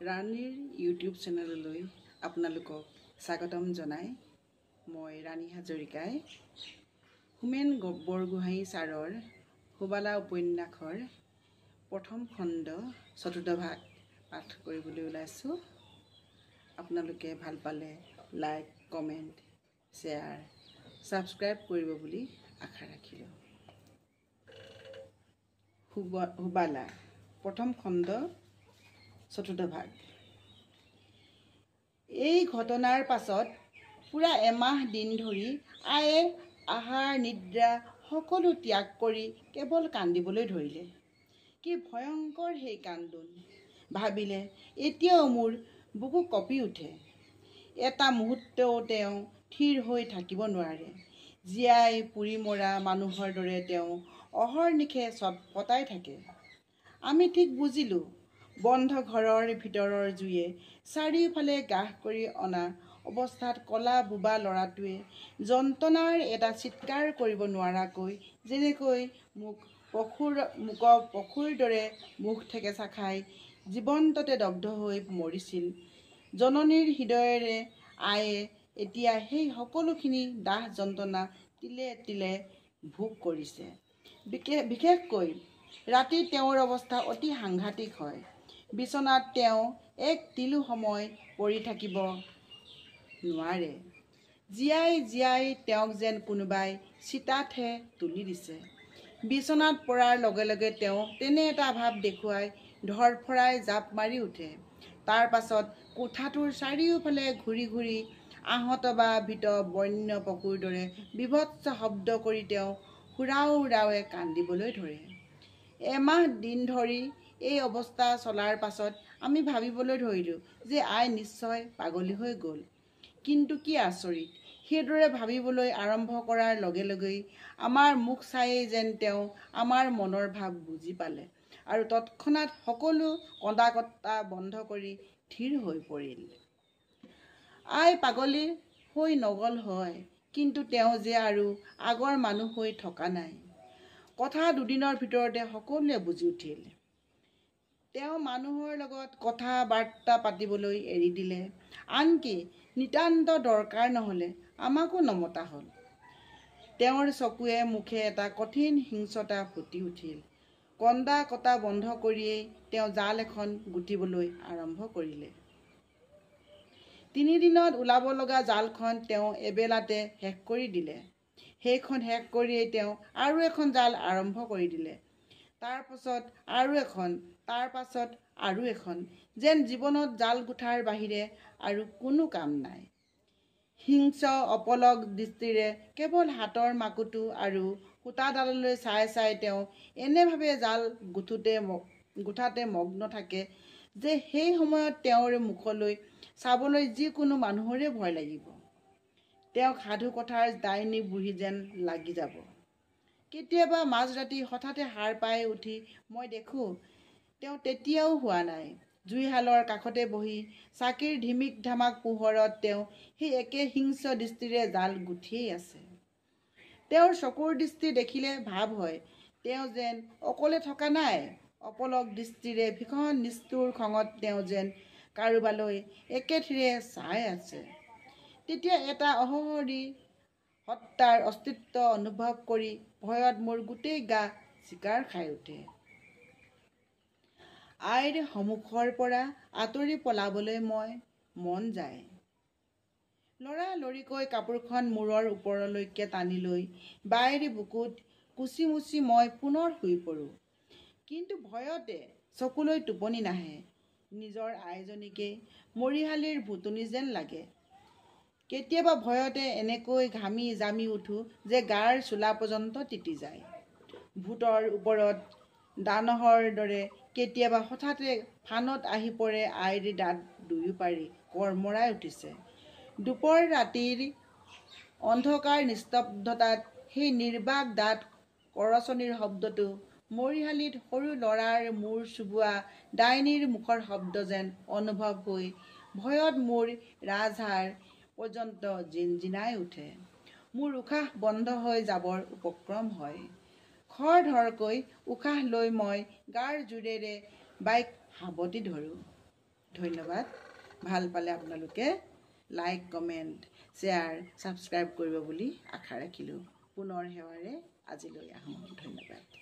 ৰাণীৰ ইউটিউব চেনেললৈ আপোনালোকক স্বাগতম জনাই মই ৰাণী হাজৰিকাই হোমেন বৰগোহাঞি ছাৰৰ সুবালা উপন্যাসৰ প্ৰথম খণ্ড চতুৰ্থ ভাগ পাঠ কৰিবলৈ ওলাইছোঁ। আপোনালোকে ভাল পালে লাইক, কমেণ্ট, শ্বেয়াৰ, ছাবস্ক্ৰাইব কৰিব বুলি আশা ৰাখিলোঁ। সুবালা প্ৰথম খণ্ড চতুৰ্থ ভাগ। এই ঘটনাৰ পাছত পুৰা এমাহ দিন ধৰি আয়ে আহাৰ নিদ্ৰা সকলো ত্যাগ কৰি কেৱল কান্দিবলৈ ধৰিলে। কি ভয়ংকৰ সেই কান্দোন ভাবিলে এতিয়াও মোৰ বুকু কঁপি উঠে। এটা মুহূৰ্তও তেওঁ থিৰ হৈ থাকিব নোৱাৰে। জীয়াই পুৰি মৰা মানুহৰ দৰে তেওঁ অহৰ্নিশে ছটফটাই থাকে। আমি ঠিক বুজিলোঁ, বন্ধ ঘৰৰ ভিতৰৰ জুয়ে চাৰিওফালে গ্ৰাস কৰি অনা অৱস্থাত কলা বোবা ল'ৰাটোৱে যন্ত্ৰণাৰ এটা চিৎকাৰ কৰিব নোৱাৰাকৈ যেনেকৈ পশুৰ দৰে মুখ থেকেচা খাই জীৱন্ততে দগ্ধ হৈ মৰিছিল, জননীৰ হৃদয়েৰে আয়ে এতিয়া সেই সকলোখিনি দাহ যন্ত্ৰণা তিলে তিলে ভোগ কৰিছে। বিশেষকৈ ৰাতি তেওঁৰ অৱস্থা অতি সাংঘাতিক হয়। বিচনাত তেওঁ এক তিলো সময় পৰি থাকিব নোৱাৰে। জীয়াই জীয়াই তেওঁক যেন কোনোবাই চিতাতহে তুলি দিছে। বিচনাত পৰাৰ লগে লগে তেওঁ তেনে এটা ভাৱ দেখুৱাই ধৰফৰাই জাপ মাৰি উঠে। তাৰ পাছত কোঠাটোৰ চাৰিওফালে ঘূৰি ঘূৰি আহত বা ভীত বন্য পশুৰ দৰে বিভৎস শব্দ কৰি তেওঁ হুৰাও হুৰাওৱে কান্দিবলৈ ধৰে। এমাহ দিন ধৰি এই অৱস্থা চলাৰ পাছত আমি ভাবিবলৈ ধৰিলোঁ যে আই নিশ্চয় পাগলী হৈ গ'ল। কিন্তু কি আচৰিত, সেইদৰে ভাবিবলৈ আৰম্ভ কৰাৰ লগে লগেই আমাৰ মুখ চায়েই যেন তেওঁ আমাৰ মনৰ ভাৱ বুজি পালে আৰু তৎক্ষণাৎ সকলো কন্দা কটা বন্ধ কৰি থিৰ হৈ পৰিল। আই পাগলী হৈ নগ'ল হয়, কিন্তু তেওঁ যে আৰু আগৰ মানুহ হৈ থকা নাই। কথা দুদিনৰ ভিতৰতে সকলোৱে বুজি উঠিল। তেওঁ মানুহৰ লগত কথা বাৰ্তা পাতিবলৈ এৰি দিলে। আনকি নিতান্ত দৰকাৰ নহ'লে আমাকো নমতা হ'ল। তেওঁৰ চকুৱে মুখে এটা কঠিন হিংস্ৰতা ফুটি উঠিল। কন্দা কটা বন্ধ কৰিয়েই তেওঁ জাল এখন গুঠিবলৈ আৰম্ভ কৰিলে। 3 দিনত ওলাব লগা জালখন তেওঁ এবেলাতে শেষ কৰি দিলে। সেইখন শেষ কৰিয়েই তেওঁ আৰু এখন জাল আৰম্ভ কৰি দিলে। তাৰ পাছত আৰু এখন, তাৰ পাছত আৰু এখন, যেন জীৱনত জাল গুঠাৰ বাহিৰে আৰু কোনো কাম নাই। হিংস্ৰ অপলক দৃষ্টিৰে কেৱল হাতৰ মাকুটো আৰু সূতাডাললৈ চাই চাই তেওঁ এনেভাৱে জাল গুঠাতে মগ্ন থাকে যে সেই সময়ত তেওঁৰ মুখলৈ চাবলৈ যিকোনো মানুহৰে ভয় লাগিব। তেওঁক সাধু কথাৰ ডাইনী বুঢ়ী যেন লাগি যাব। কেতিয়াবা মাজৰাতি হঠাতে সাৰ পাই উঠি মই দেখোঁ তেওঁ তেতিয়াও হোৱা নাই। জুইশালৰ কাষতে বহি চাকিৰ ধিমিক ধামাক পোহৰত তেওঁ সেই একে হিংস্ৰ দৃষ্টিৰে জাল গুঠিয়েই আছে। তেওঁৰ চকুৰ দৃষ্টি দেখিলে ভাৱ হয় তেওঁ যেন অকলে থকা নাই। অপলক দৃষ্টিৰে ভীষণ নিষ্ঠুৰ খঙত তেওঁ যেন কাৰোবালৈ একেথিৰে চাই আছে। তেতিয়া এটা অহৰহৰি সত্তাৰ অস্তিত্ব অনুভৱ কৰি ভয়ত মোৰ গোটেই গা চিকাৰ খাই উঠে। আইৰ সন্মুখৰ পৰা আঁতৰি পলাবলৈ মন যায়। লৰালৰিকৈ কাপোৰখন মূৰৰ ওপৰলৈকে টানি লৈ বাইৰ বুকুত কুচি মুচি মই পুনৰ শুই পৰোঁ। কিন্তু ভয়তে চকুলৈ টোপনি নাহে। নিজৰ আইজনীকেই মৰিশালীৰ ভুতুনি যেন লাগে। কেতিয়াবা ভয়তে এনেকৈ ঘামি জামি উঠোঁ যে গাৰ চোলা পৰ্যন্ত তিতি যায়। ভূতৰ ওপৰত দানহৰ দৰে কেতিয়াবা হঠাতে ফানত আহি পৰে আইৰ দাঁত দুয়ো পাৰি কৰ্মৰাই উঠিছে। দুপৰ ৰাতিৰ অন্ধকাৰ নিস্তব্ধতাত সেই নিৰ্বাক দাঁত কৰচনিৰ শব্দটো মৰিশালীত সৰু ল'ৰাৰ মূৰ চুবোৱা ডাইনীৰ মুখৰ শব্দ যেন অনুভৱ হৈ ভয়ত মোৰ ৰাজহাড় পৰ্যন্ত জিনজিনাই উঠে। মোৰ উশাহ বন্ধ হৈ যাবৰ উপক্ৰম হয়। খৰধৰকৈ উশাহ লৈ মই গাৰ জোৰেৰে বাইক সাবটি ধৰোঁ। ধন্যবাদ। ভাল পালে আপোনালোকে লাইক, কমেণ্ট, শ্বেয়াৰ, ছাবস্ক্ৰাইব কৰিব বুলি আশা ৰাখিলোঁ। পুনৰ সেৱাৰে আজিলৈ আহোঁ। ধন্যবাদ।